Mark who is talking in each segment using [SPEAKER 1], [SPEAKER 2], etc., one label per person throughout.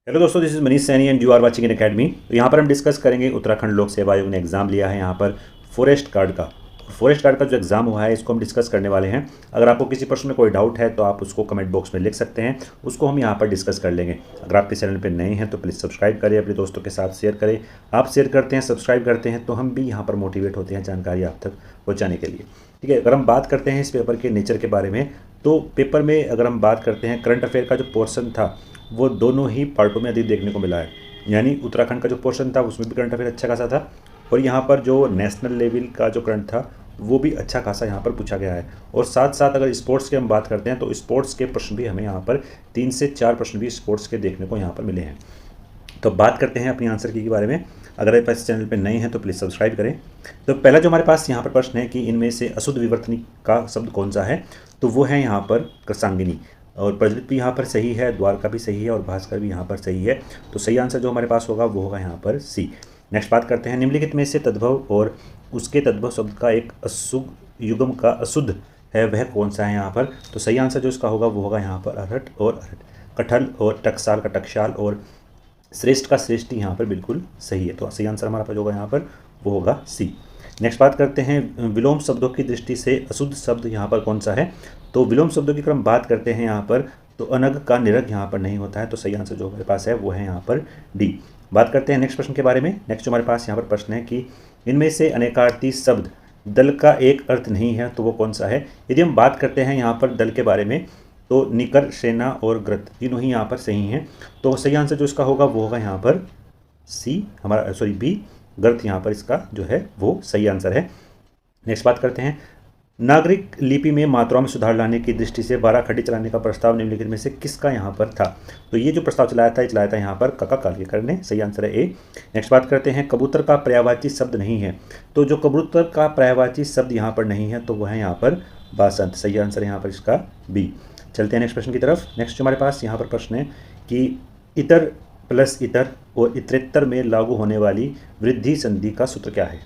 [SPEAKER 1] Hello दोस्तों, this is Manish Saini and you are watching in academy. तो यहाँ पर हम डिस्कस करेंगे उत्तराखंड लोक सेवा आयोग ने एग्जाम लिया है यहाँ पर फॉरेस्ट गार्ड का। फॉरेस्ट गार्ड का जो एग्ज़ाम हुआ है इसको हम डिस्कस करने वाले हैं। अगर आपको किसी प्रश्न में कोई डाउट है तो आप उसको कमेंट बॉक्स में लिख सकते हैं, उसको हम यहाँ पर डिस्कस कर लेंगे। अगर आपके चैनल पर नए हैं तो प्लीज़ सब्सक्राइब करें, अपने दोस्तों के साथ शेयर करें। आप शेयर करते हैं, सब्सक्राइब करते हैं तो हम भी यहाँ पर मोटिवेट होते हैं जानकारी आप तक पहुँचाने के लिए। ठीक है, अगर हम बात करते हैं इस पेपर के नेचर के बारे में, तो पेपर में अगर हम बात करते हैं करंट अफेयर का जो पोर्शन था वो दोनों ही पार्टों में अधिक देखने को मिला है। यानी उत्तराखंड का जो पोर्शन था उसमें भी करंट अफेयर अच्छा खासा था, और यहाँ पर जो नेशनल लेवल का जो करंट था वो भी अच्छा खासा यहाँ पर पूछा गया है। और साथ साथ अगर स्पोर्ट्स की हम बात करते हैं तो स्पोर्ट्स के प्रश्न भी हमें यहाँ पर 3 से 4 प्रश्न भी स्पोर्ट्स के देखने को यहाँ पर मिले हैं। तो बात करते हैं अपनी आंसर की के बारे में। अगर आप इस चैनल पर नए हैं तो प्लीज़ सब्सक्राइब करें। तो पहला जो हमारे पास यहाँ पर प्रश्न है कि इनमें से अशुद्ध विवर्तनी का शब्द कौन सा है, तो वो है यहाँ पर कृषांगिनी। और प्रज्वलित भी यहाँ पर सही है, द्वारका भी सही है और भास्कर भी यहाँ पर सही है। तो सही आंसर जो हमारे पास होगा वो होगा यहाँ पर सी। नेक्स्ट बात करते हैं, निम्नलिखित में से तद्भव और उसके तद्भव शब्द का एक अशुभ युग्म का अशुद्ध है वह कौन सा है यहाँ पर। तो सही आंसर जो इसका होगा वो होगा यहाँ पर अरहट और अरहट, कटहल और टकसाल का टकशाल और श्रेष्ठ का श्रेष्ठी यहाँ पर बिल्कुल सही है। तो सही आंसर हमारा पास होगा यहाँ पर वो होगा सी। नेक्स्ट बात करते हैं, विलोम शब्दों की दृष्टि से अशुद्ध शब्द यहाँ पर कौन सा है। तो विलोम शब्दों की अगर हम बात करते हैं यहाँ पर तो अनग का निरग यहाँ पर नहीं होता है। तो सही आंसर जो हमारे पास है वो है यहाँ पर डी। बात करते हैं नेक्स्ट प्रश्न के बारे में। नेक्स्ट जो हमारे पास यहाँ पर प्रश्न है कि इनमें से अनेकार्थी शब्द दल का एक अर्थ नहीं है तो वो कौन सा है। यदि हम बात करते हैं यहाँ पर दल के बारे में तो निकर, सेना और ग्रत तीनों ही यहाँ पर सही हैं। तो सही आंसर जो इसका होगा वो होगा यहाँ पर सी, हमारा सॉरी बी, ग्रत यहाँ पर इसका जो है वो सही आंसर है। नेक्स्ट बात करते हैं, नागरिक लिपि में मात्राओं में सुधार लाने की दृष्टि से 12 खड्डी चलाने का प्रस्ताव निम्नलिखित में से किसका यहाँ पर था। तो ये जो प्रस्ताव चलाया था यहाँ पर काका कालेकर ने। सही आंसर है ए। नेक्स्ट बात करते हैं, कबूतर का पर्यायवाची शब्द नहीं है। तो जो कबूतर का पर्यायवाची शब्द यहाँ पर नहीं है तो वह है यहाँ पर बासंत। सही आंसर है यहाँ पर इसका बी। चलते हैं नेक्स्ट प्रश्न की तरफ। नेक्स्ट हमारे पास यहाँ पर प्रश्न है कि इतर प्लस इतर और इतरेतर में लागू होने वाली वृद्धि संधि का सूत्र क्या है।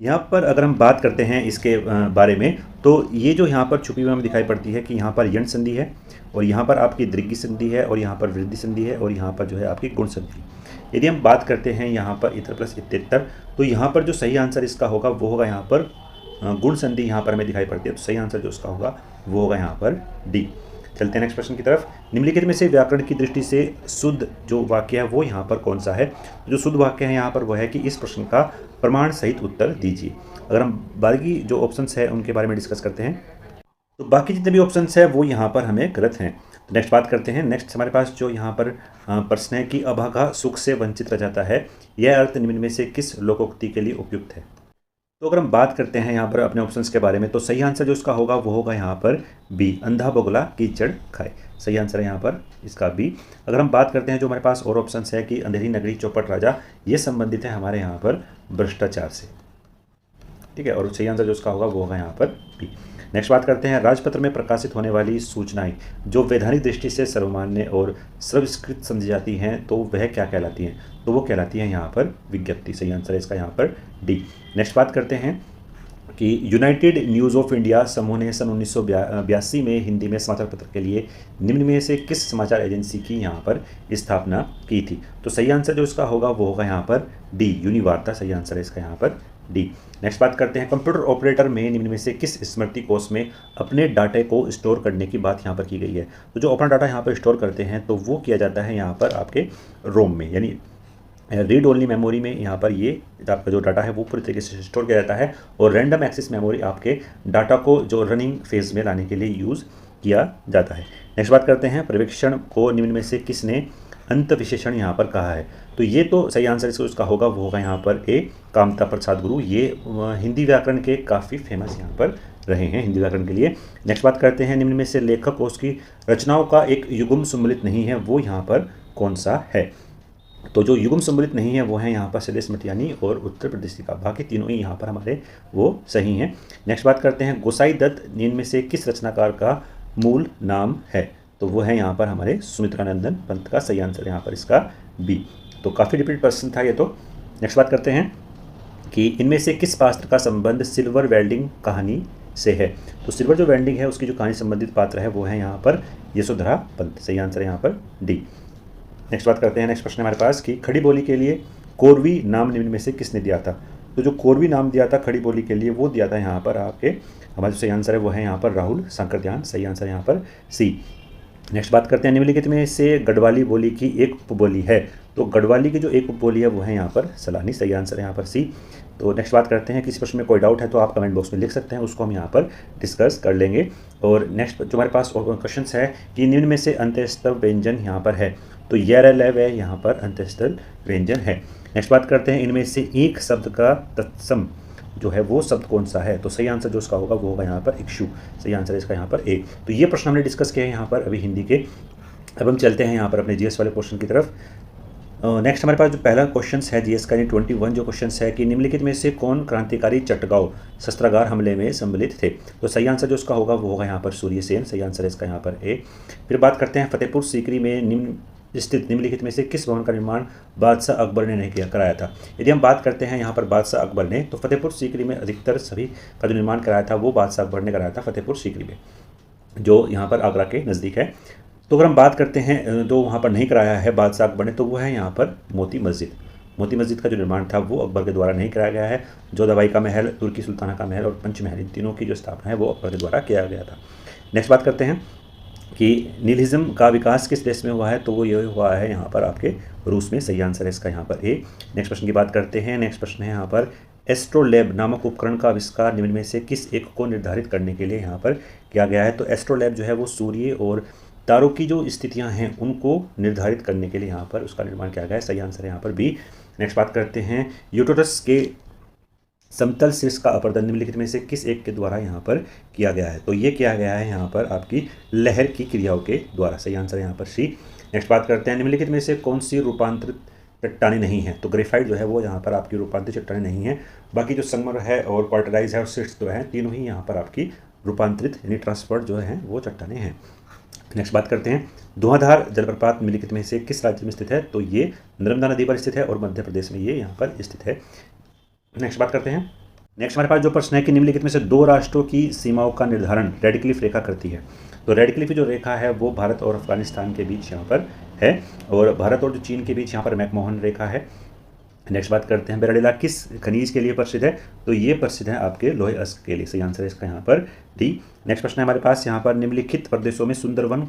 [SPEAKER 1] यहाँ पर अगर हम बात करते हैं इसके बारे में तो ये जो यहाँ पर छुपी हुई हमें दिखाई पड़ती है कि यहाँ पर यण संधि है और यहाँ पर आपकी दृग्गी संधि है और यहाँ पर वृद्धि संधि है और यहाँ पर जो है आपकी गुण संधि। यदि हम बात करते हैं यहाँ पर इतर प्लस इतर, तो यहाँ पर जो सही आंसर इसका होगा वो होगा यहाँ पर गुण संधि यहाँ पर हमें दिखाई पड़ती है। तो सही आंसर जो उसका होगा वो होगा यहाँ पर डी। चलते हैं नेक्स्ट प्रश्न की तरफ। निम्नलिखित में से व्याकरण की दृष्टि से शुद्ध जो वाक्य है वो यहाँ पर कौन सा है। जो शुद्ध वाक्य है यहाँ पर वह है कि इस प्रश्न का प्रमाण सहित उत्तर दीजिए। अगर हम बाकी जो ऑप्शंस है उनके बारे में डिस्कस करते हैं तो बाकी जितने भी ऑप्शंस है वो यहाँ पर हमें गलत हैं। तो नेक्स्ट बात करते हैं। नेक्स्ट हमारे पास जो यहाँ पर प्रश्न है कि अभागा सुख से वंचित रह जाता है, यह अर्थ निम्न में से किस लोकोक्ति के लिए उपयुक्त है। तो अगर हम बात करते हैं यहाँ पर अपने ऑप्शंस के बारे में तो सही आंसर जो इसका होगा वो होगा यहाँ पर बी, अंधा बगुला कीचड़ खाए। सही आंसर है यहाँ पर इसका बी। अगर हम बात करते हैं जो हमारे पास और ऑप्शंस है कि अंधेरी नगरी चौपट राजा, ये संबंधित है हमारे यहाँ पर भ्रष्टाचार से। ठीक है, और सही आंसर जो इसका होगा वो होगा यहाँ पर बी। नेक्स्ट बात करते हैं, राजपत्र में प्रकाशित होने वाली सूचनाएं जो वैधानिक दृष्टि से सर्वमान्य और सर्वस्कृत समझी जाती हैं तो वह क्या कहलाती हैं। तो वो कहलाती हैं यहाँ पर विज्ञप्ति। सही आंसर है इसका यहाँ पर डी। नेक्स्ट बात करते हैं कि यूनाइटेड न्यूज़ ऑफ इंडिया समूह ने सन 1982 में हिंदी में समाचार पत्र के लिए निम्न में से किस समाचार एजेंसी की यहाँ पर स्थापना की थी। तो सही आंसर जो इसका होगा वो होगा यहाँ पर डी, यूनिवार्ता। सही आंसर है इसका यहाँ पर डी। नेक्स्ट बात करते हैं, कंप्यूटर ऑपरेटर में निम्न में से किस स्मृति कोष में अपने डाटे को स्टोर करने की बात यहाँ पर की गई है। तो जो अपना डाटा यहाँ पर स्टोर करते हैं तो वो किया जाता है यहाँ पर आपके रोम में, यानी रीड ओनली मेमोरी में यहाँ पर ये आपका जो डाटा है वो पूरी तरीके से स्टोर किया जाता है। और रैंडम एक्सेस मेमोरी आपके डाटा को जो रनिंग फेज में लाने के लिए यूज़ किया जाता है। नेक्स्ट बात करते हैं, पर्यवेक्षण को निम्न में से किसने अंत विशेषण यहाँ पर कहा है। तो ये तो सही आंसर इसका होगा वो होगा यहाँ पर ए, कामता प्रसाद गुरु। ये हिंदी व्याकरण के काफ़ी फेमस यहाँ पर रहे हैं हिंदी व्याकरण के लिए। नेक्स्ट बात करते हैं, निम्न में से लेखक और उसकी रचनाओं का एक युग्म सम्मिलित नहीं है वो यहाँ पर कौन सा है। तो जो युग्म सम्मिलित नहीं है वो है यहाँ पर शैलेश मटियानी और उत्तर प्रदेश का। बाकी तीनों ही यहाँ पर हमारे वो सही हैं। नेक्स्ट बात करते हैं, गोसाई दत्त इनमें से किस रचनाकार का मूल नाम है। तो वो है यहाँ पर हमारे सुमित्रानंदन पंत का। सही आंसर यहाँ पर इसका बी। तो काफ़ी रिपीट प्रश्न था ये तो। नेक्स्ट बात करते हैं कि इनमें से किस पात्र का संबंध सिल्वर वेल्डिंग कहानी से है। तो सिल्वर जो वेल्डिंग है उसकी जो कहानी संबंधित पात्र है वो है यहाँ पर यशोधरा पंत। सही आंसर है यहाँ पर डी। नेक्स्ट बात करते हैं, नेक्स्ट प्रश्न हमारे पास कि खड़ी बोली के लिए कोरवी नाम निम्न में से किसने दिया था। तो जो कोरवी नाम दिया था खड़ी बोली के लिए वो दिया था यहाँ पर आपके, हमारा जो सही आंसर है वो है यहाँ पर राहुल शंकरदयाल, सही आंसर यहाँ पर सी। नेक्स्ट बात करते हैं, निम्नलिखित में से गढ़वाली बोली की एक उपबोली है। तो गढ़वाली की जो एक उपबोली है वो है यहाँ पर सलानी, सही आंसर है यहाँ पर सी। तो नेक्स्ट बात करते हैं, किसी प्रश्न में कोई डाउट है तो आप कमेंट बॉक्स में लिख सकते हैं, उसको हम यहाँ पर डिस्कस कर लेंगे। और नेक्स्ट जो हमारे पास क्वेश्चन है कि निम्न में से अंत्यस्थ व्यंजन यहाँ पर है। तो यह यहाँ पर अंत्यस्थ व्यंजन है। नेक्स्ट बात करते हैं, इनमें से एक शब्द का तत्सम जो है वो शब्द कौन सा है। तो सही आंसर जो इसका होगा वो होगा यहाँ पर इक्षु, सही आंसर है इसका यहाँ पर ए। तो ये प्रश्न हमने डिस्कस किया है यहाँ पर अभी हिंदी के। अब हम चलते हैं यहाँ पर अपने जीएस वाले क्वेश्चन की तरफ। नेक्स्ट हमारे पास जो पहला क्वेश्चन है जीएस का 21 जो क्वेश्चन है कि निम्नलिखित में से कौन क्रांतिकारी चटगांव शस्त्रागार हमले में सम्मिलित थे। तो सही आंसर जो इसका होगा वो होगा यहाँ पर सूर्यसेन, सही आंसर है इसका यहाँ पर ए। फिर बात करते हैं फतेहपुर सीकरी में स्थित निम्नलिखित में से किस भवन का निर्माण बादशाह अकबर ने नहीं कराया था। यदि हम बात करते हैं यहाँ पर बादशाह अकबर ने, तो फतेहपुर सीकरी में अधिकतर सभी का जो निर्माण कराया था वो बादशाह अकबर ने कराया था फतेहपुर सीकरी में, जो यहाँ पर आगरा के नज़दीक है। तो अगर हम बात करते हैं जो वहाँ पर नहीं कराया है बादशाह अकबर ने, तो वो है यहाँ पर मोती मस्जिद। मोती मस्जिद का जो निर्माण था वो अकबर के द्वारा नहीं कराया गया है। जोधाबाई का महल, तुर्की सुल्ताना का महल और पंचमहल, इन तीनों की जो स्थापना है वो अकबर के द्वारा किया गया था। नेक्स्ट बात करते हैं कि निहिलिज्म का विकास किस देश में हुआ है। तो वो ये हुआ है यहाँ पर आपके रूस में, सही आंसर है इसका यहाँ पर ए। नेक्स्ट प्रश्न की बात करते हैं, नेक्स्ट प्रश्न है यहाँ पर एस्ट्रोलैब नामक उपकरण का आविष्कार निम्न में से किस एक को निर्धारित करने के लिए यहाँ पर किया गया है। तो एस्ट्रोलैब जो है वो सूर्य और तारों की जो स्थितियाँ हैं उनको निर्धारित करने के लिए यहाँ पर उसका निर्माण किया गया है, सही आंसर है यहाँ पर बी। नेक्स्ट बात करते हैं, यूटेरस के समतल शीर्ष का अपर्दन निम्नलिखित में से किस एक के द्वारा यहाँ पर किया गया है। तो ये किया गया है यहाँ पर आपकी लहर की क्रियाओं के द्वारा, सही आंसर है यहाँ पर सी। नेक्स्ट बात करते हैं, निम्नलिखित में से कौन सी रूपांतरित चट्टानें नहीं है। तो ग्रेफाइट जो है वो यहाँ पर आपकी रूपांतरित चट्टानें नहीं है। बाकी जो संगमर है और क्वार्टराइज है और सिट्स जो है तीनों ही यहाँ पर आपकी रूपांतरित यानी ट्रांसफर्ड जो है वो चट्टानें हैं। नेक्स्ट बात करते हैं, धुआंधार जलप्रपात निम्नलिखित में से किस राज्य में स्थित है। तो ये नर्मदा नदी पर स्थित है और मध्य प्रदेश में ये यहाँ पर स्थित है। नेक्स्ट बात करते हैं, नेक्स्ट हमारे पास जो प्रश्न है कि निम्नलिखित में से दो राष्ट्रों की सीमाओं का निर्धारण रेडक्लिफ रेखा करती है। तो रेडक्लिफ जो रेखा है वो भारत और अफगानिस्तान के बीच यहाँ पर है और भारत और जो चीन के बीच यहाँ पर मैकमोहन रेखा है। नेक्स्ट बात करते हैं, बेराडेला किस खनिज के लिए प्रसिद्ध है। तो ये प्रसिद्ध है आपके लोहे अयस्क के लिए, सही आंसर है इसका यहाँ पर डी। नेक्स्ट प्रश्न है हमारे पास यहाँ पर, निम्नलिखित प्रदेशों में सुंदरवन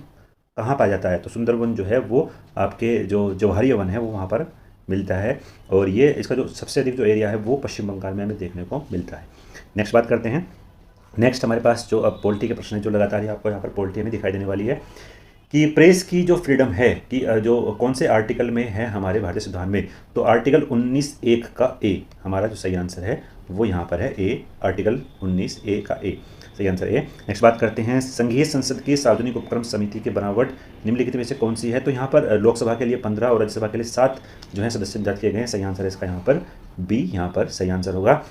[SPEAKER 1] कहाँ पाया जाता है। तो सुंदरवन जो है वो आपके जो जवाहरी वन है वो वहाँ पर मिलता है और ये इसका जो सबसे अधिक जो एरिया है वो पश्चिम बंगाल में हमें देखने को मिलता है। नेक्स्ट बात करते हैं, नेक्स्ट हमारे पास जो अब पॉलिटी के प्रश्न है जो लगातार ही आपको यहाँ पर पॉलिटी में दिखाई देने वाली है कि प्रेस की जो फ्रीडम है कि जो कौन से आर्टिकल में है हमारे भारतीय संविधान में। तो आर्टिकल 19(1) का ए हमारा जो सही आंसर है वो यहाँ पर है ए, आर्टिकल 19(a) का ए, सही आंसर ए। नेक्स्ट बात करते हैं, संघीय संसद की सार्वजनिक उपक्रम समिति की बनावट निम्नलिखित में से कौन सी है। तो यहाँ पर लोकसभा के लिए 15 और राज्यसभा के लिए 7 जो है सदस्य निर्धारित किए गए हैं, सही आंसर है इसका यहाँ पर बी, यहाँ पर सही आंसर होगा।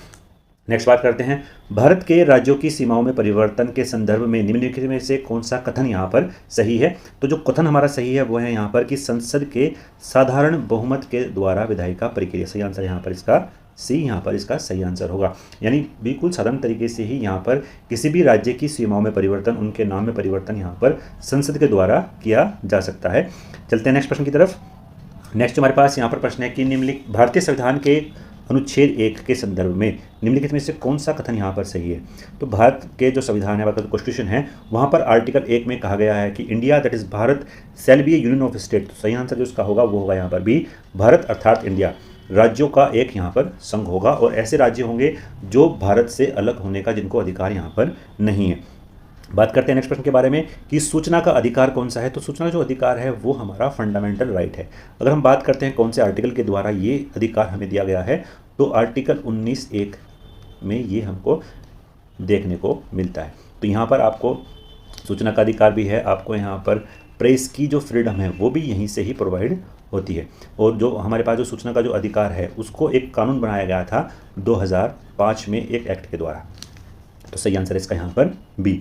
[SPEAKER 1] नेक्स्ट बात करते हैं, भारत के राज्यों की सीमाओं में परिवर्तन के संदर्भ में निम्नलिखित में से कौन सा कथन यहाँ पर सही है। तो जो कथन हमारा सही है वो है यहाँ पर कि संसद के साधारण बहुमत के द्वारा विधायिका प्रक्रिया, सही आंसर यहाँ पर इसका सी, यहाँ पर इसका सही आंसर होगा। यानी बिल्कुल साधारण तरीके से ही यहाँ पर किसी भी राज्य की सीमाओं में परिवर्तन, उनके नाम में परिवर्तन यहाँ पर संसद के द्वारा किया जा सकता है। चलते हैं नेक्स्ट प्रश्न की तरफ। नेक्स्ट हमारे पास यहाँ पर प्रश्न है कि निम्नलिखित भारतीय संविधान के अनुच्छेद 1 के संदर्भ में निम्नलिखित में से कौन सा कथन यहाँ पर सही है। तो भारत के जो संविधान है, भारत का कॉन्स्टिट्यूशन है, वहाँ पर आर्टिकल 1 में कहा गया है कि India that is Bharat shall be A union of state. तो सही आंसर जो इसका होगा वो होगा यहाँ पर बी, भारत अर्थात इंडिया राज्यों का एक यहाँ पर संघ होगा और ऐसे राज्य होंगे जो भारत से अलग होने का जिनको अधिकार यहाँ पर नहीं है। बात करते हैं नेक्स्ट प्रश्न के बारे में कि सूचना का अधिकार कौन सा है। तो सूचना जो अधिकार है वो हमारा फंडामेंटल राइट है। अगर हम बात करते हैं कौन से आर्टिकल के द्वारा ये अधिकार हमें दिया गया है, तो आर्टिकल 19(1) में ये हमको देखने को मिलता है। तो यहाँ पर आपको सूचना का अधिकार भी है, आपको यहाँ पर प्रेस की जो फ्रीडम है वो भी यहीं से ही प्रोवाइड होती है। और जो हमारे पास जो सूचना का जो अधिकार है उसको एक कानून बनाया गया था 2005 में एक एक्ट के द्वारा। तो सही आंसर है इसका यहाँ पर बी।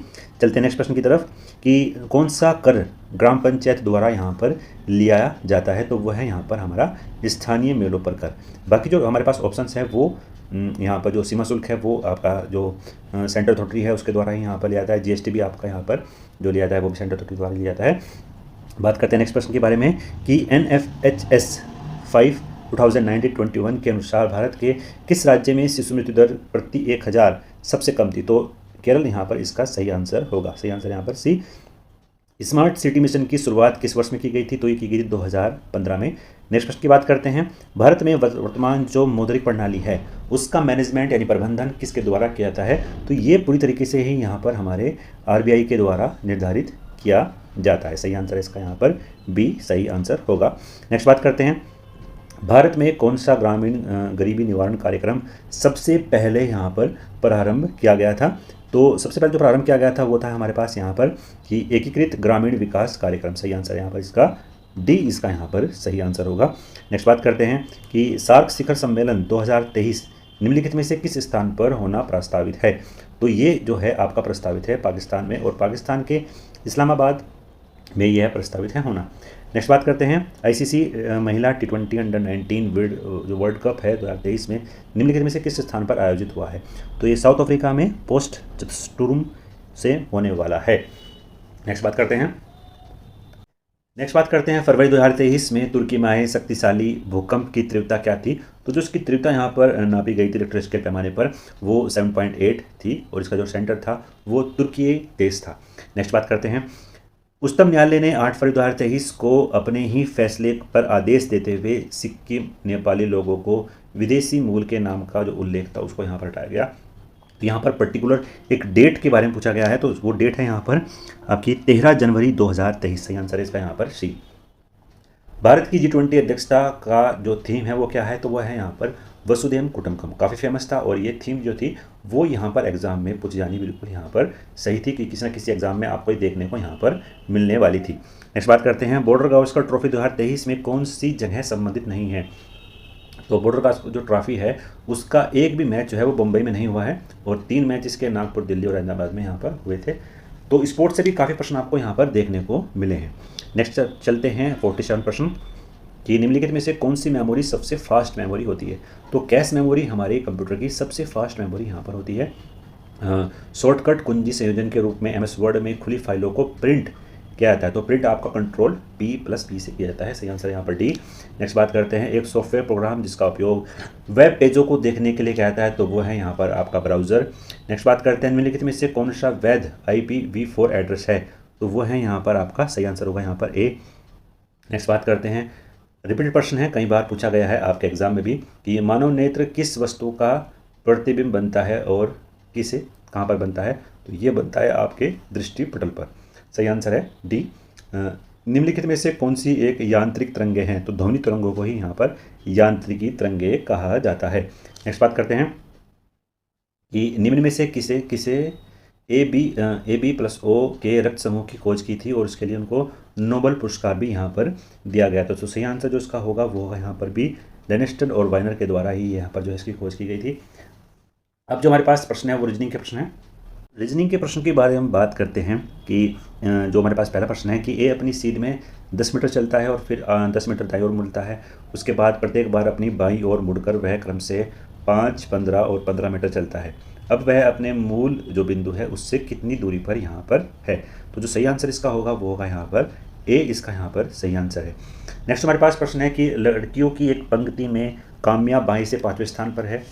[SPEAKER 1] चलते हैं नेक्स्ट प्रश्न की तरफ कि कौन सा कर ग्राम पंचायत द्वारा यहाँ पर लिया जाता है। तो वो है यहाँ पर हमारा स्थानीय मेलों पर कर। बाकी जो हमारे पास ऑप्शंस है वो यहाँ पर जो सीमा शुल्क है वो आपका जो सेंट्रल अथॉरिटी है उसके द्वारा ही यहाँ पर लिया जाता है। जीएसटी भी आपका यहाँ पर जो लिया जाता है वो भी सेंट्रल अथॉरिटी द्वारा लिया जाता है। बात करते हैं नेक्स्ट प्रश्न के बारे में कि NFHS 5 2019-21 के अनुसार भारत के किस राज्य में शिशु मृत्यु दर प्रति 1000 सबसे कम थी। तो केरल यहाँ पर इसका सही आंसर होगा। सही आंसर यहाँ पर सी। स्मार्ट सिटी मिशन की शुरुआत किस वर्ष में की गई थी। तो ये की गई थी 2015 में। नेक्स्ट प्रश्न की बात करते हैं, भारत में वर्तमान जो मौद्रिक प्रणाली है उसका मैनेजमेंट यानी प्रबंधन किसके द्वारा किया जाता है। तो ये पूरी तरीके से ही यहाँ पर हमारे RBI के द्वारा निर्धारित किया जाता है। सही आंसर इसका यहाँ पर बी सही आंसर होगा। नेक्स्ट बात करते हैं, भारत में कौन सा ग्रामीण गरीबी निवारण कार्यक्रम सबसे पहले यहाँ पर प्रारंभ किया गया था। तो सबसे पहले जो प्रारंभ किया गया था वो था हमारे पास यहाँ पर कि एकीकृत ग्रामीण विकास कार्यक्रम। सही आंसर यहाँ पर इसका डी इसका यहाँ पर सही आंसर होगा। नेक्स्ट बात करते हैं कि सार्क शिखर सम्मेलन 2023 निम्नलिखित में से किस स्थान पर होना प्रस्तावित है। तो ये जो है आपका प्रस्तावित है पाकिस्तान में, और पाकिस्तान के इस्लामाबाद में यह प्रस्तावित है होना। नेक्स्ट बात करते हैं, ICC महिला T20 अंडर-19 जो वर्ल्ड कप है 2023 में निम्नलिखित में से किस स्थान पर आयोजित हुआ है। तो ये साउथ अफ्रीका में पोस्ट चतुर्स्टुम से होने वाला है। नेक्स्ट बात करते हैं फरवरी 2023 में तुर्की में आए शक्तिशाली भूकंप की तीव्रता क्या थी। तो जो इसकी तीव्रता यहाँ पर नापी गई थी रिक्टर स्केल पैमाने पर वो 7.8 थी, और इसका जो सेंटर था वो तुर्की देश था। नेक्स्ट बात करते हैं, उच्चतम न्यायालय ने 8 फरवरी 2023 को अपने ही फैसले पर आदेश देते हुए सिक्किम नेपाली लोगों को विदेशी मूल के नाम का जो उल्लेख था उसको यहाँ पर हटाया गया। तो यहाँ पर पर्टिकुलर एक डेट के बारे में पूछा गया है, तो वो डेट है यहाँ पर आपकी 13 जनवरी 2023। सही आंसर है इसका यहाँ पर सी। भारत की G20 अध्यक्षता का जो थीम है वो क्या है। तो वो है यहाँ पर वसुधैव कुटुंबकम। काफ़ी फेमस था और ये थीम जो थी वो यहाँ पर एग्जाम में पूछी जानी बिल्कुल यहाँ पर सही थी कि किसी न किसी एग्जाम में आपको देखने को यहाँ पर मिलने वाली थी। नेक्स्ट बात करते हैं, बॉर्डर गावस्कर ट्रॉफी 2023 में कौन सी जगह संबंधित नहीं है। तो बॉर्डर गावस्कर जो ट्रॉफी है उसका एक भी मैच जो है वो मुंबई में नहीं हुआ है, और 3 मैच इसके नागपुर, दिल्ली और हैदराबाद में यहाँ पर हुए थे। तो स्पोर्ट्स से भी काफ़ी प्रश्न आपको यहाँ पर देखने को मिले हैं। नेक्स्ट चलते हैं 47 प्रश्न कि निम्नलिखित में से कौन सी मेमोरी सबसे फास्ट मेमोरी होती है। तो कैश मेमोरी हमारे कंप्यूटर की सबसे फास्ट मेमोरी यहाँ पर होती है। शॉर्टकट कुंजी संयोजन के रूप में MS वर्ड में खुली फाइलों को प्रिंट किया जाता है। तो प्रिंट आपका Ctrl+P से किया जाता है। सही आंसर यहाँ पर डी। नेक्स्ट बात करते हैं, एक सॉफ्टवेयर प्रोग्राम जिसका उपयोग वेब पेजों को देखने के लिए किया जाता है। तो वो है यहाँ पर आपका ब्राउज़र। नेक्स्ट बात करते हैं, निम्नलिखित में से कौन सा वैध IPv4 एड्रेस है। तो वो है यहाँ पर आपका सही आंसर होगा यहाँ पर ए। नेक्स्ट बात करते हैं, रिपीटेड प्रश्न है, कई बार पूछा गया है आपके एग्जाम में भी कि मानव नेत्र किस वस्तु का प्रतिबिंब बनता है और किसे कहाँ पर बनता है। तो ये बनता है आपके दृष्टि पटल पर। सही आंसर है डी। निम्नलिखित में से कौन सी एक यांत्रिक तरंगे हैं। तो ध्वनि तरंगों को ही यहाँ पर यांत्रिकी तरंगे कहा जाता है। नेक्स्ट बात करते हैं कि निम्न में से किसे AB+O के रक्त समूह की खोज की थी और उसके लिए उनको नोबेल पुरस्कार भी यहाँ पर दिया गया। तो सही आंसर जो इसका होगा वो होगा यहाँ पर भी लेनिस्टन और वाइनर के द्वारा ही यहाँ पर जो इसकी खोज की गई थी। अब जो हमारे पास प्रश्न है वो रीजनिंग के प्रश्न है। रीजनिंग के प्रश्न के बारे में हम बात करते हैं कि जो हमारे पास पहला प्रश्न है कि ए अपनी सीध में 10 मीटर चलता है और फिर 10 मीटर दाईं ओर मुड़ता है। उसके बाद प्रत्येक बार अपनी बाईं ओर मुड़कर वह क्रम से 5, 15 और 15 मीटर चलता है। अब वह अपने मूल जो बिंदु है उससे कितनी दूरी पर यहाँ पर है। तो जो सही आंसर इसका होगा वो होगा यहाँ पर ए इसका यहाँ पर सही आंसर है। नेक्स्ट हमारे पास प्रश्न है कि लड़कियों की एक पंक्ति में काम्या बाएं से 5वें स्थान पर है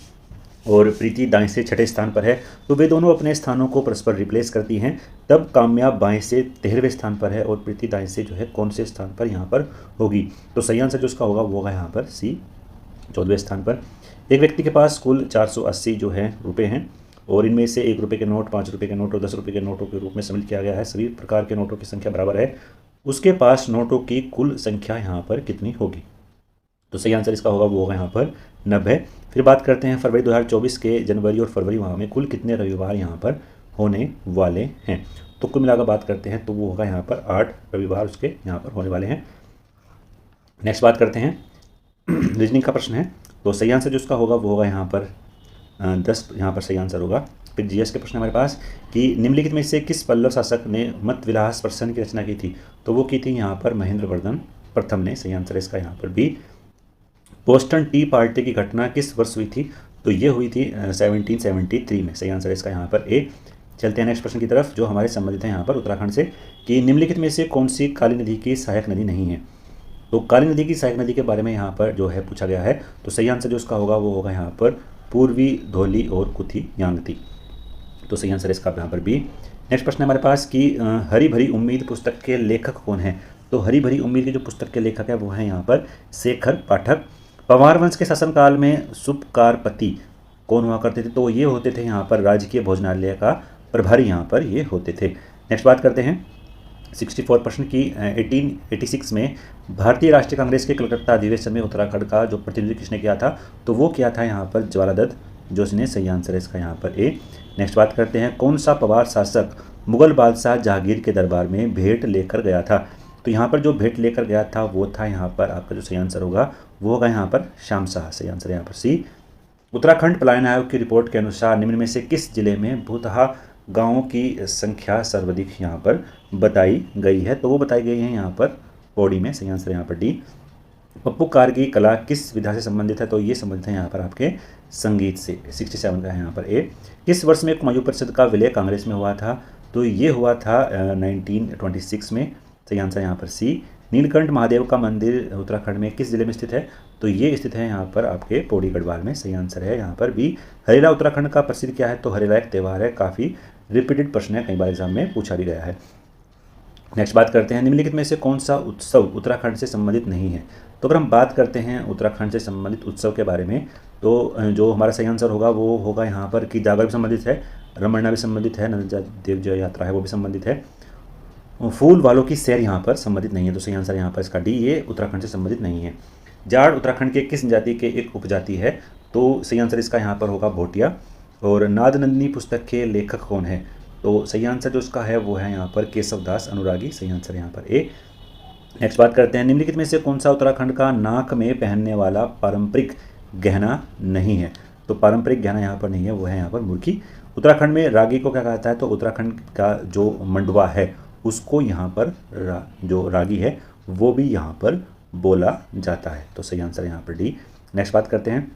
[SPEAKER 1] और प्रीति दाएं से 6ठे स्थान पर है। तो वे दोनों अपने स्थानों को परस्पर रिप्लेस करती हैं। तब काम्या बाएं से 13वें स्थान पर है और प्रीति दाएं से जो है कौन से स्थान पर यहाँ पर होगी। तो सही आंसर जो उसका होगा वो होगा यहाँ पर सी 14वें स्थान पर। एक व्यक्ति के पास कुल 480 जो है रुपये हैं और इनमें से 1 रुपये के नोट, 5 रुपये के नोट और 10 रुपये के नोटों के रूप में शामिल किया गया है। सभी प्रकार के नोटों की संख्या बराबर है। उसके पास नोटों की कुल संख्या यहाँ पर कितनी होगी। तो सही आंसर इसका होगा वो होगा यहाँ पर 90। फिर बात करते हैं फरवरी 2024 के जनवरी और फरवरी माह में कुल कितने रविवार यहाँ पर होने वाले हैं। तो कुल मिलाकर बात करते हैं तो वो होगा यहाँ पर 8 रविवार उसके यहाँ पर होने वाले हैं। नेक्स्ट बात करते हैं रीजनिंग का प्रश्न है। तो सही आंसर जो उसका होगा वो होगा यहाँ पर 10 यहाँ पर सही आंसर होगा। फिर जीएस के प्रश्न हमारे पास कि निम्नलिखित में से किस पल्लव शासक ने मत विलास प्रसन्न की रचना की थी। तो वो की थी यहाँ पर महेंद्र वर्धन प्रथम ने। सही आंसर है इसका यहाँ पर बी। बोस्टन टी पार्टी की घटना किस वर्ष हुई थी। तो ये हुई थी 1773 में। सही आंसर है इसका यहाँ पर ए। चलते हैं नेक्स्ट प्रश्न की तरफ जो हमारे संबंधित हैं यहाँ पर उत्तराखंड से, कि निम्नलिखित में से कौन सी काली नदी की सहायक नदी नहीं है। तो काली नदी की सहायक नदी के बारे में यहाँ पर जो है पूछा गया है, तो सही आंसर जो उसका होगा वो होगा यहाँ पर पूर्वी धौली और कुथी यांगती। तो सही आंसर है इसका यहाँ पर बी। नेक्स्ट प्रश्न है हमारे पास कि हरी भरी उम्मीद पुस्तक के लेखक कौन है। तो हरी भरी उम्मीद की जो पुस्तक के लेखक है वो है यहाँ पर शेखर पाठक। पंवार वंश के शासनकाल में सुपकारपति कौन हुआ करते थे। तो ये होते थे यहाँ पर राजकीय भोजनालय का प्रभारी यहाँ पर ये होते थे। नेक्स्ट बात करते हैं 64 प्रश्न की 1886 में भारतीय राष्ट्रीय कांग्रेस के कलकत्ता अधिवेशन में उत्तराखंड का जो प्रतिनिधित्व किसने किया था। तो वो किया था यहाँ पर ज्वालादत्त जोशी ने। सही आंसर है इसका यहाँ पर ए। नेक्स्ट बात करते हैं कौन सा पवार शासक मुगल बादशाह जहांगीर के दरबार में भेंट लेकर गया था। तो यहाँ पर जो भेंट लेकर गया था वो था यहाँ पर आपका जो सही आंसर होगा वो होगा यहाँ पर श्याम शाह। सही आंसर है यहाँ पर सी। उत्तराखंड पलायन आयोग की रिपोर्ट के अनुसार निम्न में से किस जिले में भूतहा गांवों की संख्या सर्वाधिक यहाँ पर बताई गई है। तो वो बताई गई है यहाँ पर पौड़ी में। सही आंसर यहाँ पर डी। पप्पू कार की कला किस विधा से संबंधित है। तो ये संबंधित है यहाँ पर आपके संगीत से। 67 का है यहाँ पर ए। किस वर्ष में कुमायूं परिषद का विलय कांग्रेस में हुआ था। तो ये हुआ था 1926 में। सही आंसर यहाँ पर सी। नीलकंठ महादेव का मंदिर उत्तराखंड में किस जिले में स्थित है। तो ये स्थित है यहाँ पर आपके पौड़ी गढ़वाल में। सही आंसर है यहाँ पर बी। हरेला उत्तराखंड का प्रसिद्ध क्या है। तो हरेला एक त्यौहार है, काफ़ी रिपीटेड प्रश्न है, कई बार एग्जाम में पूछा भी गया है। नेक्स्ट बात करते हैं निम्नलिखित में से कौन सा उत्सव उत्तराखंड से संबंधित नहीं है। तो अगर हम बात करते हैं उत्तराखंड से संबंधित उत्सव के बारे में तो जो हमारा सही आंसर होगा वो होगा यहाँ पर कि जागर भी संबंधित है, रमन्ना भी संबंधित है, नंदा देव जो यात्रा है वो भी संबंधित है, फूल वालों की सैर यहाँ पर संबंधित नहीं है। तो सही आंसर यहाँ पर इसका डी, ये उत्तराखंड से संबंधित नहीं है। जाड़ उत्तराखंड के किस जाति के एक उपजाति है। तो सही आंसर इसका यहाँ पर होगा भोटिया। और नाद नंदिनी पुस्तक के लेखक कौन है। तो सही आंसर जो इसका है वो है यहाँ पर केशव दास अनुरागी। सही आंसर यहाँ पर ए। नेक्स्ट बात करते हैं निम्नलिखित में से कौन सा उत्तराखंड का नाक में पहनने वाला पारंपरिक गहना नहीं है। तो पारंपरिक गहना यहाँ पर नहीं है, वो है यहाँ पर मुर्खी। उत्तराखंड में रागी को क्या कहता है। तो उत्तराखंड का जो मंडवा है उसको यहाँ पर जो रागी है वो भी यहाँ पर बोला जाता है। तो सही आंसर यहाँ पर डी। नेक्स्ट बात करते हैं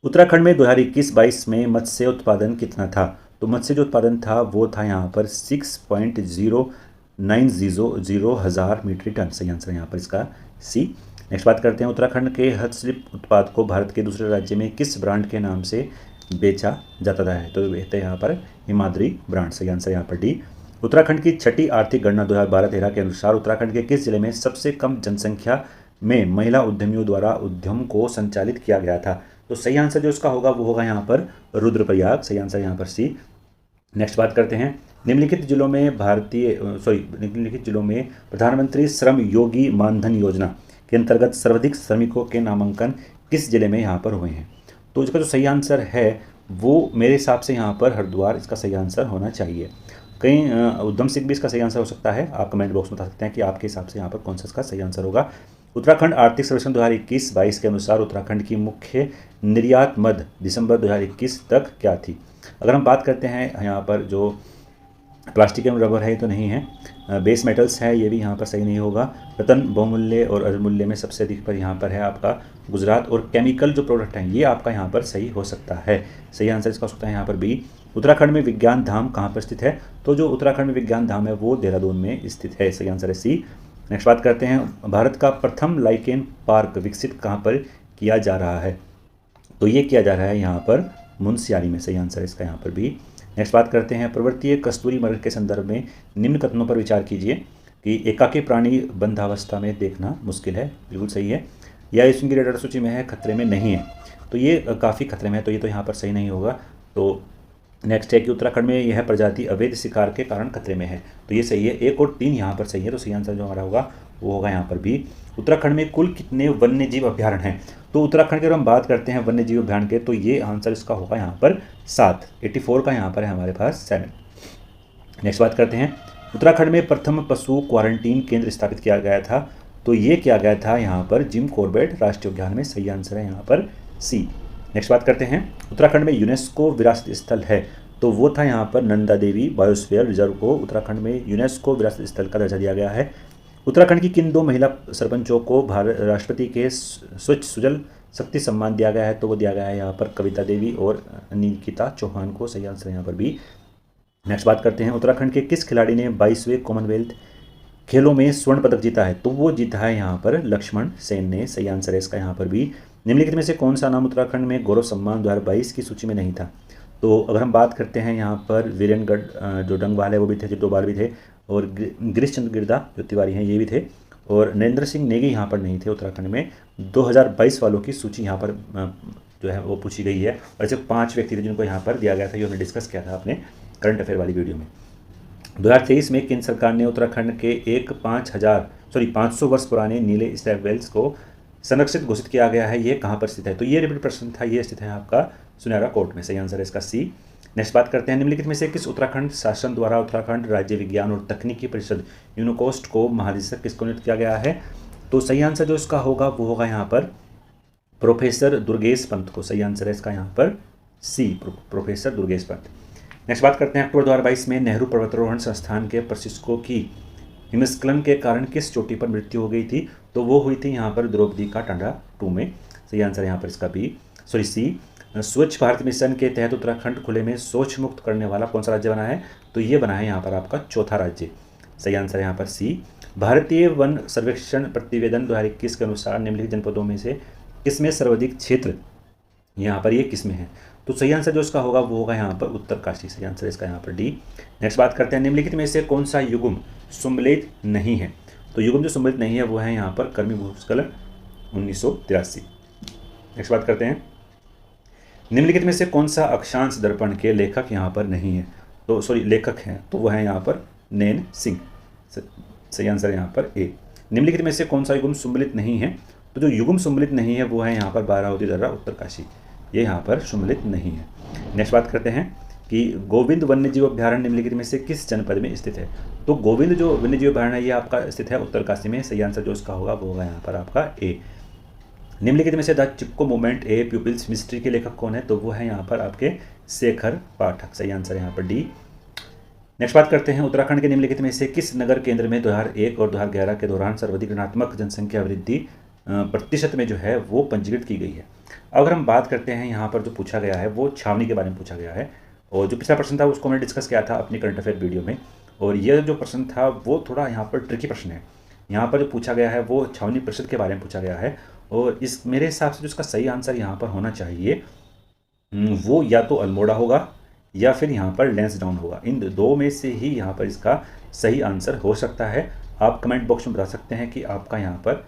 [SPEAKER 1] उत्तराखंड में 2021-22 में मत्स्य उत्पादन कितना था। तो मत्स्य जो उत्पादन था वो था यहाँ पर 6.090 हज़ार मीट्रिक टन। सही आंसर यहाँ पर इसका सी। नेक्स्ट बात करते हैं उत्तराखंड के हस्तशिल्प उत्पाद को भारत के दूसरे राज्य में किस ब्रांड के नाम से बेचा जाता है। तो ये यहाँ पर हिमाद्री ब्रांड। सही आंसर यहाँ पर डी। उत्तराखंड की छठी आर्थिक गणना 2012-13 के अनुसार उत्तराखंड के किस जिले में सबसे कम जनसंख्या में महिला उद्यमियों द्वारा उद्यम को संचालित किया गया था। तो सही आंसर जो इसका होगा वो होगा यहाँ पर रुद्रप्रयाग। सही आंसर यहाँ पर सी। नेक्स्ट बात करते हैं निम्नलिखित जिलों में प्रधानमंत्री श्रम योगी मानधन योजना के अंतर्गत सर्वाधिक श्रमिकों के नामांकन किस जिले में यहाँ पर हुए हैं। तो इसका जो सही आंसर है वो मेरे हिसाब से यहाँ पर हरिद्वार इसका सही आंसर होना चाहिए। कहीं उधम सिंह भी इसका सही आंसर हो सकता है। आप कमेंट बॉक्स में बता सकते हैं कि आपके हिसाब से यहाँ पर कौन सा इसका सही आंसर होगा। उत्तराखंड आर्थिक सर्वेक्षण 2021-22 के अनुसार उत्तराखंड की मुख्य निर्यात मद दिसंबर 2021 तक क्या थी। अगर हम बात करते हैं यहाँ पर जो प्लास्टिक एवं रबर है ये तो नहीं है, बेस मेटल्स है ये भी यहाँ पर सही नहीं होगा। रतन बहुमूल्य और अमूल्य में सबसे अधिक पर यहाँ पर है आपका गुजरात। और केमिकल जो प्रोडक्ट हैं ये आपका यहाँ पर सही हो सकता है। सही आंसर इसका हो सकता है यहाँ पर बी। उत्तराखंड में विज्ञान धाम कहाँ पर स्थित है। तो जो उत्तराखंड में विज्ञान धाम है वो देहरादून में स्थित है। सही आंसर है सी। नेक्स्ट बात करते हैं भारत का प्रथम लाइकेन पार्क विकसित कहाँ पर किया जा रहा है। तो ये किया जा रहा है यहाँ पर मुनस्यारी में। सही आंसर है इसका यहाँ पर भी। नेक्स्ट बात करते हैं प्रवृत्तीय कस्तूरी मृग के संदर्भ में निम्न कथनों पर विचार कीजिए कि एकाकी प्राणी बंधावस्था में देखना मुश्किल है। बिल्कुल सही है। या इसकी रेड अलर्ट सूची में है, खतरे में नहीं है। तो ये काफ़ी खतरे में है, तो ये तो यहाँ पर सही नहीं होगा। तो नेक्स्ट है कि उत्तराखंड में यह प्रजाति अवैध शिकार के कारण खतरे में है। तो ये सही है। 1 और 3 यहाँ पर सही है। तो सही आंसर जो हमारा होगा वो होगा यहाँ पर भी। उत्तराखंड में कुल कितने वन्यजीव अभ्यारण्य हैं। तो उत्तराखंड की अगर हम बात करते हैं वन्यजीव अभ्यारण्य के तो ये आंसर इसका होगा यहाँ पर 7। 84 का यहाँ पर है हमारे पास 7। नेक्स्ट बात करते हैं उत्तराखंड में प्रथम पशु क्वारंटीन केंद्र स्थापित किया गया था। तो ये किया गया था यहाँ पर जिम कॉर्बेट राष्ट्रीय उद्यान में। सही आंसर है यहाँ पर सी। नेक्स्ट बात करते हैं उत्तराखंड में यूनेस्को विरासत स्थल है। तो वो था यहाँ पर नंदा देवी बायोस्फीयर रिजर्व को उत्तराखंड में यूनेस्को विरासत स्थल का दर्जा दिया गया है। उत्तराखंड की किन 2 महिला सरपंचों को भारत राष्ट्रपति के स्वच्छ सुजल शक्ति सम्मान दिया गया है। तो वो दिया गया है यहाँ पर कविता देवी और निकिता चौहान को। सही आंसर यहाँ पर भी। नेक्स्ट बात करते हैं उत्तराखंड के किस खिलाड़ी ने 22वें कॉमनवेल्थ खेलों में स्वर्ण पदक जीता है। तो वो जीता है यहाँ पर लक्ष्मण सेन ने। सही आंसर है इसका यहाँ पर भी। निम्नलिखित में से कौन सा नाम उत्तराखंड में गौरव सम्मान 2022 की सूची में नहीं था। तो अगर हम बात करते हैं यहाँ पर वीरेनगढ़ जो डंगवाल है वो भी थे, जो 2 बार भी थे, और गिरीश चंद्र गिरदा जो तिवारी हैं ये भी थे, और नरेंद्र सिंह नेगी यहाँ पर नहीं थे उत्तराखंड में। 2022 वालों की सूची यहाँ पर जो है वो पूछी गई है, और ऐसे 5 व्यक्ति थे जिनको यहाँ पर दिया गया था, ये हमने डिस्कस किया था अपने करंट अफेयर वाली वीडियो में। 2023 में केंद्र सरकार ने उत्तराखंड के एक 500 वर्ष पुराने नीले स्टैप वेल्स को संरक्षित घोषित किया गया है। ये कहाँ पर स्थित है। तो ये रिपीट प्रश्न था, ये स्थित है आपका सुनहरा कोट में। सही आंसर है इसका सी। नेक्स्ट बात करते हैं निम्नलिखित में से किस उत्तराखंड शासन द्वारा उत्तराखंड राज्य विज्ञान और तकनीकी परिषद यूनिकोस्ट को महानिदेशक किसको नियुक्त किया गया है। तो सही आंसर जो इसका होगा वो होगा यहाँ पर प्रोफेसर दुर्गेश पंत को। सही आंसर है इसका यहाँ पर सी, प्रोफेसर दुर्गेश पंत। नेक्स्ट बात करते हैं अक्टूबर 2022 में नेहरू पर्वतारोहण संस्थान के प्रशिक्षकों की हिमस्खलन के कारण किस चोटी पर मृत्यु हो गई थी। तो वो हुई थी यहाँ पर द्रौपदी का टांडा 2 में। सही आंसर यहाँ पर इसका सी। स्वच्छ भारत मिशन के तहत उत्तराखंड खुले में शौच मुक्त करने वाला कौन सा राज्य बना है। तो ये बना है यहाँ पर आपका चौथा राज्य। सही आंसर है यहाँ पर सी। भारतीय वन सर्वेक्षण प्रतिवेदन 2021 के अनुसार निम्नलिखित जनपदों में से किसमें सर्वाधिक क्षेत्र यहाँ पर ये किसमें है। तो सही आंसर जो इसका होगा वो होगा यहाँ पर उत्तरकाशी। सही आंसर इसका यहाँ पर डी। नेक्स्ट बात करते हैं निम्नलिखित में से कौन सा युग्म सम्मिलित नहीं है। तो युग्म जो सम्मिलित नहीं है वो है यहाँ पर कर्मी भूस्खलन 1983। नेक्स्ट बात करते हैं निम्नलिखित में से कौन सा अक्षांश दर्पण के लेखक यहाँ पर नहीं है। तो लेखक हैं तो वो है यहाँ पर नैन सिंह। सही आंसर है यहाँ पर ए। निम्नलिखित में से कौन सा युग्म सम्मिलित नहीं है। तो जो युग्म सम्मिलित नहीं है वो है यहाँ पर बारावती दर्रा उत्तरकाशी, ये यहाँ पर सम्मिलित नहीं है। नेक्स्ट बात करते हैं कि गोविंद वन्यजीव अभ्यारण्य निम्नलिखित में से किस जनपद में स्थित है। तो गोविंद जो वन्यजीव अभ्यारण्य है ये आपका स्थित है उत्तरकाशी में। सही आंसर जो इसका होगा वो होगा यहाँ पर आपका ए। निम्नलिखित में से the Chipko movement a people's mystery के लेखक कौन है। तो वो है यहाँ पर आपके शेखर पाठक। सही आंसर यहाँ पर डी। नेक्स्ट बात करते हैं उत्तराखंड के निम्नलिखित में से किस नगर केंद्र में 2001 और 2011 के दौरान सर्वाधिक ऋणात्मक जनसंख्या वृद्धि प्रतिशत में जो है वो पंजीकृत की गई है। अगर हम बात करते हैं यहाँ पर जो पूछा गया है वो छावनी के बारे में पूछा गया है, और जो पिछला प्रश्न था उसको मैंने डिस्कस किया था अपनी करंट अफेयर वीडियो में, और यह जो प्रश्न था वो थोड़ा यहाँ पर ट्रिकी प्रश्न है। यहाँ पर जो पूछा गया है वो छावनी परिषद के बारे में पूछा गया है, और इस मेरे हिसाब से जो इसका सही आंसर यहाँ पर होना चाहिए वो या तो अल्मोड़ा होगा या फिर यहाँ पर लैंसडाउन होगा। इन 2 में से ही यहाँ पर इसका सही आंसर हो सकता है। आप कमेंट बॉक्स में बता सकते हैं कि आपका यहाँ पर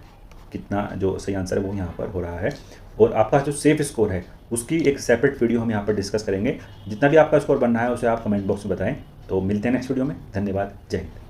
[SPEAKER 1] कितना जो सही आंसर है वो यहाँ पर हो रहा है, और आपका जो सेफ स्कोर है उसकी एक सेपरेट वीडियो हम यहाँ पर डिस्कस करेंगे। जितना भी आपका स्कोर बनना है उसे आप कमेंट बॉक्स में बताएं। तो मिलते हैं नेक्स्ट वीडियो में। धन्यवाद। जय हिंद।